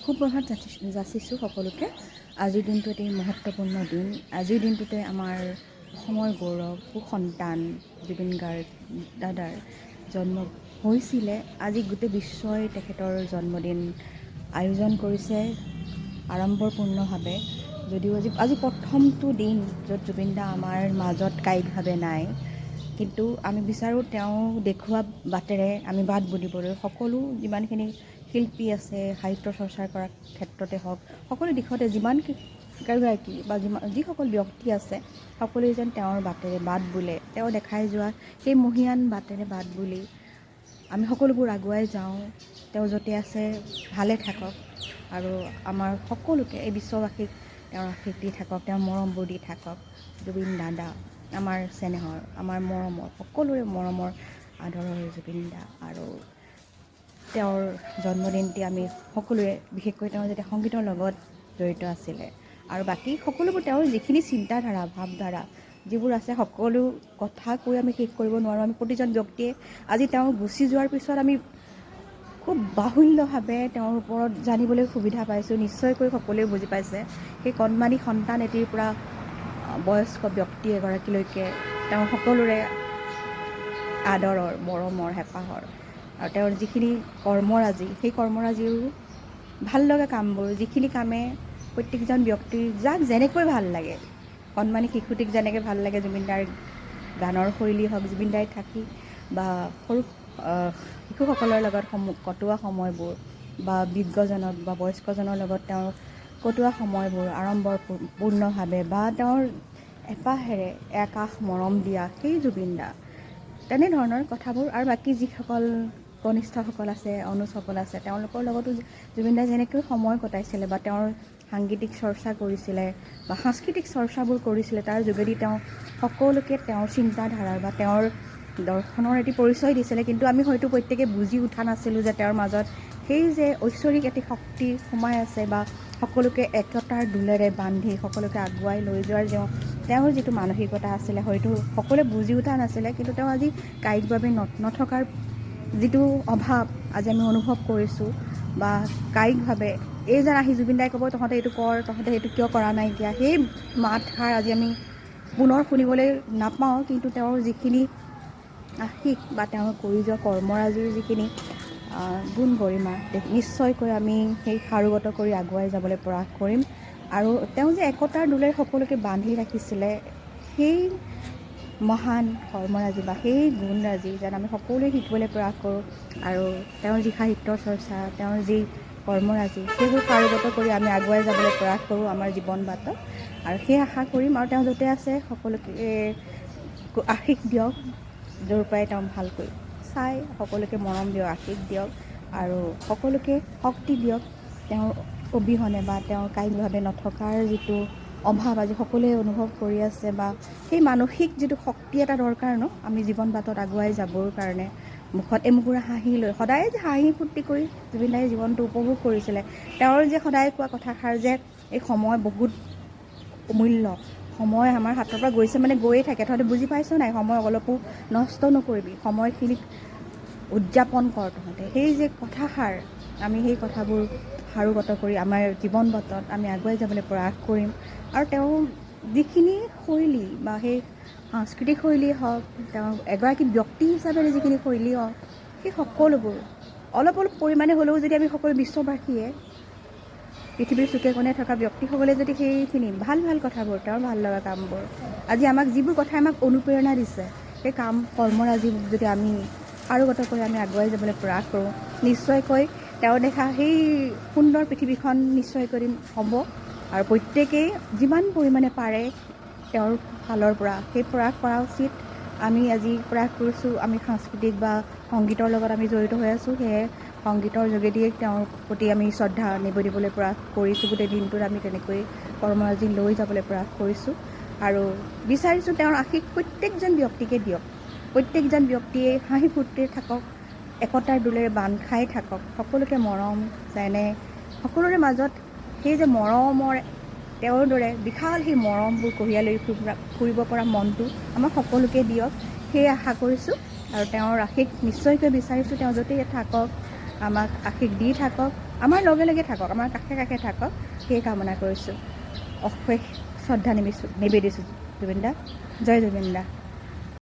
সুপ্ৰভাত যাচিছোঁ সকলোকে। আজিৰ দিনটো এটি মহত্বপূৰ্ণ দিন। আজিৰ দিনটোতে আমাৰ অসমৰ গৌৰৱ সুসন্তান জুবিন গাৰ্গ দাদাৰ জন্ম হৈছিলে। আজি গোটেই বিশ্বই তেখেতৰ জন্মদিন আয়োজন কৰিছে আড়ম্বৰপূৰ্ণভাৱে। যদিও আজি প্ৰথমটো দিন য'ত জুবিন দা আমাৰ মাজত কায়িকভাৱে নাই, কিন্তু আমি বিচাৰোঁ তেওঁ দেখুওৱা বাটেৰে আমি বাট বুলিবলৈ সকলো যিমানখিনি শিল্পী আছে, সাহিত্য চৰ্চা কৰাৰ ক্ষেত্ৰতে হওক, সকলো দিশতে যিমানগৰাকী বা যিসকল ব্যক্তি আছে সকলোৱে যেন তেওঁৰ বাটেৰে বাট বোলে, তেওঁ দেখাই যোৱা সেই মহিয়ান বাটেৰে বাট বুলি আমি সকলোবোৰ আগুৱাই যাওঁ। তেওঁ য'তে আছে ভালে থাকক আৰু আমাৰ সকলোকে এই বিশ্ববাসীক তেওঁৰ আশীষ দি থাকক, তেওঁৰ মৰমবোৰ দি থাকক। জুবিন দাদা আমাৰ চেনেহৰ, আমাৰ মৰমৰ, সকলোৰে মৰমৰ আদৰৰ জুবিন দা। আৰু তেওঁৰ জন্মদিনটি আমি সকলোৱে, বিশেষকৈ তেওঁ যেতিয়া সংগীতৰ লগত জড়িত আছিলে আৰু বাকী সকলোবোৰ তেওঁৰ যিখিনি চিন্তাধাৰা ভাৱধাৰা যিবোৰ আছে, সকলো কথা কৈ আমি শেষ কৰিব নোৱাৰোঁ। আমি প্ৰতিজন ব্যক্তিয়ে আজি তেওঁ গুচি যোৱাৰ পিছত আমি খুব বাহুল্যভাৱে তেওঁৰ ওপৰত জানিবলৈ সুবিধা পাইছোঁ। নিশ্চয়কৈ সকলোৱে বুজি পাইছে সেই কণমানি সন্তান এটিৰ পৰা বয়স্ক ব্যক্তি এগৰাকীলৈকে তেওঁ সকলোৰে আদৰৰ, মৰমৰ, হেঁপাহৰ আৰু তেওঁৰ যিখিনি কৰ্মৰাজি, সেই কৰ্মৰাজিও ভাল লগা কামবোৰ, যিখিনি কামে প্ৰত্যেকজন ব্যক্তিৰ যাক যেনেকৈ ভাল লাগে, কণমানি শিশুটিক যেনেকৈ ভাল লাগে জুবিনদাৰ গানৰ শৈলী হওক, জুবিনদাই থাকি বা সৰু শিশুসকলৰ লগত কটোৱা সময়বোৰ বা বিজ্ঞজনক বা বয়স্কজনৰ লগত তেওঁৰ কটোৱা সময়বোৰ আড়ম্বৰপূৰ্ণভাৱে বা তেওঁৰ এপাহেৰে একাষ মৰম দিয়া সেই জুবিন দা, তেনেধৰণৰ কথাবোৰ। আৰু বাকী যিসকল কনিষ্ঠসকল আছে, অনুজসকল আছে, তেওঁলোকৰ লগতো জুবিন দাই যেনেকৈ সময় কটাইছিলে বা তেওঁৰ সাংগীতিক চৰ্চা কৰিছিলে বা সাংস্কৃতিক চৰ্চাবোৰ কৰিছিলে, তাৰ যোগেদি তেওঁ সকলোকে তেওঁৰ চিন্তাধাৰাৰ বা তেওঁৰ দৰ্শনৰ এটি পৰিচয় দিছিলে। কিন্তু আমি হয়তো প্ৰত্যেকে বুজি উঠা নাছিলোঁ যে তেওঁৰ মাজত সেই যে ঐশ্বৰিক এটি শক্তি সোমাই আছে বা সকলোকে একতাৰ দোলেৰে বান্ধি সকলোকে আগুৱাই লৈ যোৱাৰ তেওঁৰ যিটো মানসিকতা আছিলে, হয়তো সকলোৱে বুজি উঠা নাছিলে। কিন্তু তেওঁ আজি কায়িকভাৱে নথকাৰ যিটো অভাৱ আজি আমি অনুভৱ কৰিছোঁ বা কায়িকভাৱে এই যেন আহি জুবিন দাই ক'ব তহঁতে এইটো কৰ, তহঁতে এইটো কিয় কৰা নাই এতিয়া, সেই মাতষাৰ আজি আমি পুনৰ শুনিবলৈ নাপাওঁ। কিন্তু তেওঁৰ যিখিনি আশীষ বা তেওঁৰ কৰি যোৱা কৰ্মৰাজিৰ যিখিনি গুণ গৰিমা, নিশ্চয়কৈ আমি সেই সাৰোগত কৰি আগুৱাই যাবলৈ প্ৰয়াস কৰিম। আৰু তেওঁ যে একতাৰ দোলেৰে সকলোকে বান্ধি ৰাখিছিলে, সেই মহান কৰ্মৰাজি বা সেই গুণৰাজি যেন আমি সকলোৱে শিকিবলৈ প্ৰয়াস কৰোঁ। আৰু তেওঁৰ যি সাহিত্যৰ চৰ্চা, তেওঁৰ যি কৰ্মৰাজি, সেইবোৰ সাৰোগত কৰি আমি আগুৱাই যাবলৈ প্ৰয়াস কৰোঁ আমাৰ জীৱন বাটত। আৰু সেই আশা কৰিম। আৰু তেওঁ য'তে আছে সকলোকে আশীষ দিয়ক, য'ৰ পৰাই তেওঁ ভালকৈ চাই সকলোকে মৰম দিয়ক, আশীষ দিয়ক আৰু সকলোকে শক্তি দিয়ক। তেওঁৰ অবিহনে বা তেওঁৰ কায়িকভাৱে নথকাৰ যিটো অভাৱ আজি সকলোৱে অনুভৱ কৰি আছে বা সেই মানসিক যিটো শক্তি এটা দৰকাৰ ন, আমি জীৱন বাটত আগুৱাই যাবৰ কাৰণে। মুখত এমুকুৰা হাঁহি লৈ সদায় যে হাঁহি ফূৰ্তি কৰি জুবিন দাই জীৱনটো উপভোগ কৰিছিলে। তেওঁৰ যে সদায় কোৱা কথাষাৰ যে এই সময় বহুত অমূল্য, সময় আমাৰ হাতৰ পৰা গৈছে মানে গৈয়ে থাকে, তহঁতে বুজি পাইছ নাই, সময় অলপো নষ্ট নকৰিবি, সময়খিনিক উদযাপন কৰ তহঁতে, সেই যে কথাষাৰ, আমি সেই কথাবোৰ সাৰোগত কৰি আমাৰ জীৱন বাটত আমি আগুৱাই যাবলৈ প্ৰয়াস কৰিম। আৰু তেওঁ যিখিনি শৈলী বা সেই সাংস্কৃতিক শৈলী হওক, তেওঁ এগৰাকী ব্যক্তি হিচাপে যিখিনি শৈলী হওক, সেই সকলোবোৰ অলপ পৰিমাণে হ'লেও যদি আমি সকলো বিশ্ববাসীয়ে, পৃথিৱীৰ চুকে কোণে থকা ব্যক্তিসকলে যদি সেইখিনি ভাল কথাবোৰ, তেওঁৰ ভাল লগা কামবোৰ, আজি আমাক যিবোৰ কথাই আমাক অনুপ্ৰেৰণা দিছে, সেই কাম কৰ্মৰাজি যদি আমি সাৰোগত কৰি আমি আগুৱাই যাবলৈ প্ৰয়াস কৰোঁ, নিশ্চয়কৈ তেওঁ দেখা সেই সুন্দৰ পৃথিৱীখন নিশ্চয়কৈ হ'ব। আৰু প্ৰত্যেকেই যিমান পৰিমাণে পাৰে তেওঁৰ ফালৰ পৰা সেই প্ৰয়াস কৰা উচিত। আমি আজি প্ৰয়াস কৰিছোঁ, আমি সাংস্কৃতিক বা সংগীতৰ লগত আমি জড়িত হৈ আছোঁ, সেয়ে সংগীতৰ যোগেদিয়ে তেওঁৰ প্ৰতি আমি শ্ৰদ্ধা নিবেদিবলৈ প্ৰয়াস কৰিছোঁ। গোটেই দিনটোত আমি তেনেকৈ কৰ্মৰাজি লৈ যাবলৈ প্ৰয়াস কৰিছোঁ আৰু বিচাৰিছোঁ তেওঁৰ আশীষ প্ৰত্যেকজন ব্যক্তিকে দিয়ক। প্ৰত্যেকজন ব্যক্তিয়ে হাঁহি ফূৰ্তিৰে থাকক, একতাৰ দোলেৰে বান্ধ খাই থাকক, সকলোকে মৰম যেনে সকলোৰে মাজত সেই যে মৰমৰ তেওঁৰ দৰে বিশাল সেই মৰমবোৰ কঢ়িয়াই লৈ ফুৰিব পৰা মনটো আমাক সকলোকে দিয়ক, সেয়ে আশা কৰিছোঁ। আৰু তেওঁৰ আশীষ নিশ্চয়কৈ বিচাৰিছোঁ, তেওঁ য'তেই থাকক আমাক আশীষ দি থাকক। আমাৰ লগে লগে থাকক, আমাৰ কাষে কাষে থাকক, সেই কামনা কৰিছোঁ। অশেষ শ্ৰদ্ধা নিবেদিছোঁ জুবিন দা। জয় জুবিন দা।